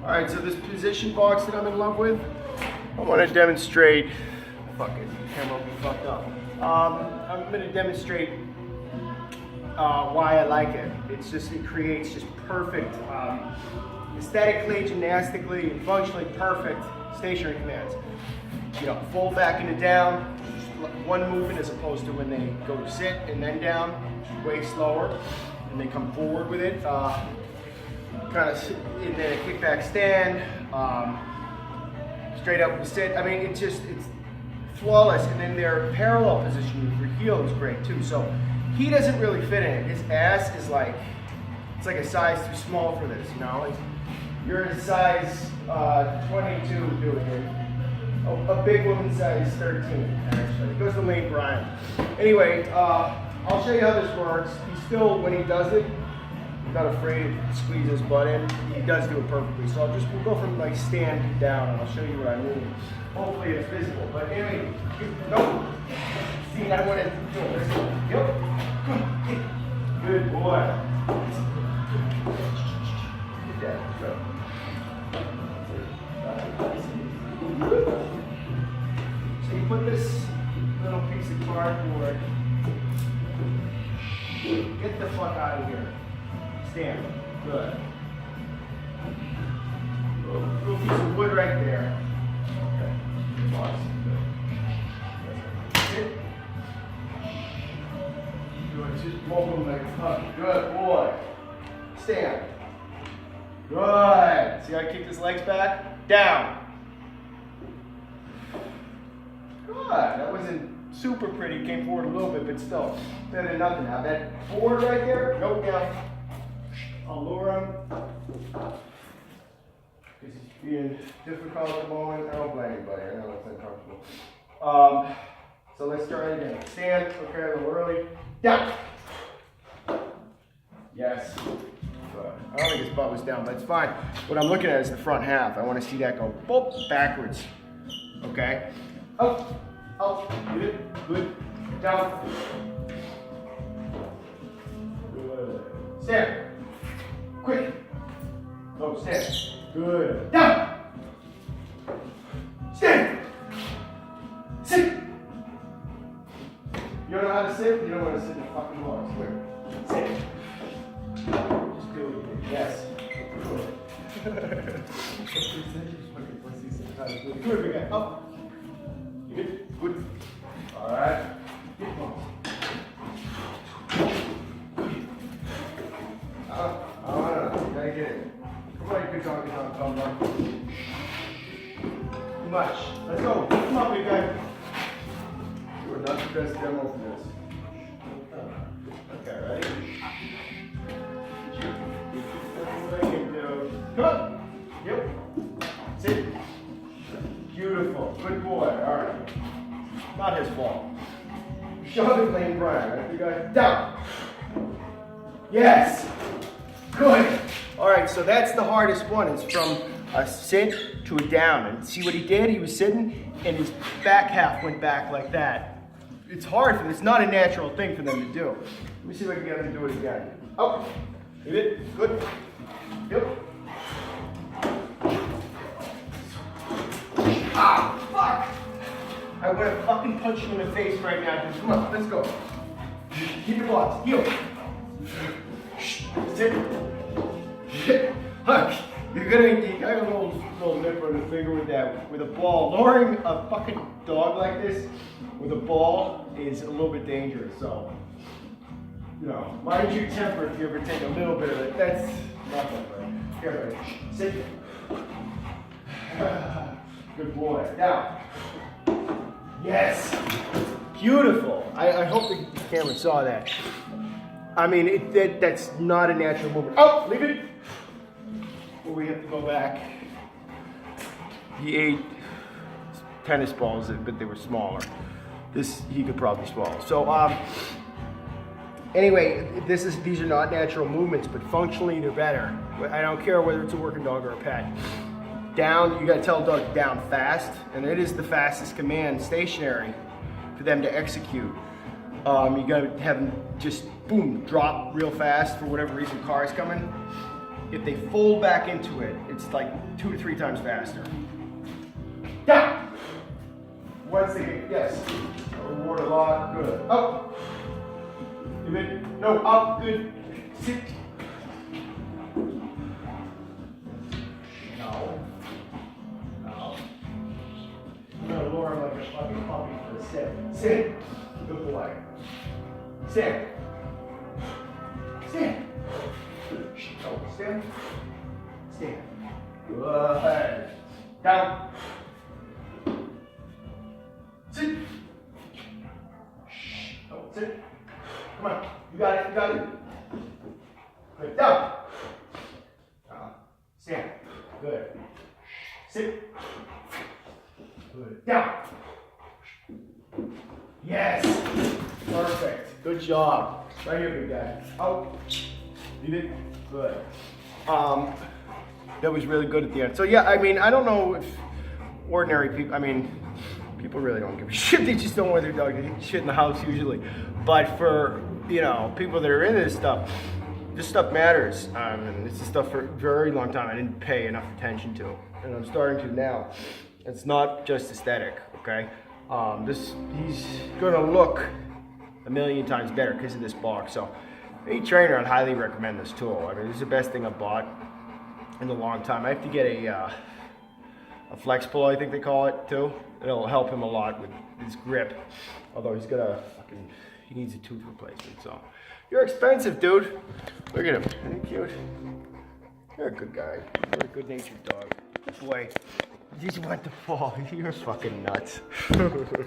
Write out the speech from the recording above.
All right, so this position box that I'm in love with, I want to demonstrate, fucking camera will be fucked up. I'm going to demonstrate why I like it. It creates just perfect, aesthetically, gymnastically, and functionally perfect stationary commands. You know, full back into down, just one movement as opposed to when they go to sit and then down, way slower, and they come forward with it. Kind of in the kickback stand, straight up with the sit. I mean, it's flawless. And then their parallel position with your heel is great too. So he doesn't really fit in it. His ass is like, it's like a size too small for this, you know? Like, you're a size 22 doing it. A big woman size 13, actually. It goes to Lane Bryant. Anyway, I'll show you how this works. He's still, when he does it, I'm not afraid to squeeze his butt in. He does do it perfectly. So we'll go from like stand down and I'll show you what I mean. Hopefully it's visible. But anyway, no. See, I want to do it. Yep. Good boy. So you put this little piece of cardboard. Get the fuck out of here. Stand. Good. Little piece of wood right there. Okay. Awesome. Good. Good. Just roll them like a puppy. Good boy. Stand. Good. See how I kick his legs back? Down. Good. That wasn't super pretty. Came forward a little bit, but still better than nothing. Now that forward right there, go down. I'll lure him. He's being difficult at the moment. I don't blame anybody. I know it's uncomfortable. So let's try it again. Stand. Okay, a little early. Down. Yes. Good. I don't think his butt was down, but it's fine. What I'm looking at is the front half. I want to see that go boop, backwards. Okay. Up. Up. Good. Good. Down. Good. Stand. Quick. Oh, stand. Good. Down. Stand. Sit. You don't know how to sit? You don't want to sit in the fucking box. Quick. Sit. Just do it. Yes. Good. We got up. You good? Good. All right. Get close. No. Gotta get it. Come on, good dog, come on. Too much. Let's go. Come on, big guy. You are not the best demo for this. Okay, ready? Come on. Yep. Sit. Beautiful. Good boy. All right. Not his fault. Shove it, Lane Bryant. Right, big guy. Down. Yes. Good. All right, so that's the hardest one. It's from a sit to a down. And see what he did? He was sitting and his back half went back like that. It's hard for them. It's not a natural thing for them to do. Let me see if I can get him to do it again. Oh, hit it. Good. Yep. Ah, fuck. I want to fucking punch you in the face right now, dude. Come on, let's go. Keep your blocks. Heel. Sit. Look, you got a little nipper in the finger with that, with a ball. Luring a fucking dog like this with a ball is a little bit dangerous. So, you know, mind your temper if you ever take a little bit of it. That's not that right. Here, buddy. Sit. Good boy. Down. Yes. Beautiful. I hope the camera saw that. I mean, that's not a natural movement. Oh, leave it. Well, we have to go back. He ate tennis balls, but they were smaller. This he could probably swallow. So, anyway, these are not natural movements, but functionally they're better. I don't care whether it's a working dog or a pet. Down, you gotta tell a dog down fast, and it is the fastest command stationary for them to execute. You gotta have them just boom, drop real fast for whatever reason, cars coming. if they fold back into it, it's like 2 to 3 times faster. Down. Once again, yes. Reward a lot. Good. Up. No, up. Good. Sit. No. No. I'm gonna lower him like a fucking puppy for the sit. Sit. Good boy. Stand. Stand. No, stand. Stand. Good. Down. Sit. Shh. Don't sit. Come on. You got it. You got it. Good. Down. Stand. Good. Sit. Good. Down. Yes. Perfect. Good job. Right here, big guy. Out. Leave it. Good. That was really good at the end. So yeah, I mean, I don't know if ordinary people, I mean, people really don't give a shit. They just don't want their dog to eat shit in the house usually. But for, you know, people that are into this stuff matters. And this is stuff for a very long time I didn't pay enough attention to. And I'm starting to now. It's not just aesthetic, okay? He's gonna look a million times better because of this box. So any trainer, I'd highly recommend this tool. I mean, this is the best thing I've bought in a long time. I have to get a flex pull, I think they call it too. It'll help him a lot with his grip. Although he's got he needs a tooth replacement. So you're expensive, dude. Look at him. Isn't he cute? You're a good guy. You're a good-natured dog. Good boy. You just want to fall. You're fucking nuts. Good boy.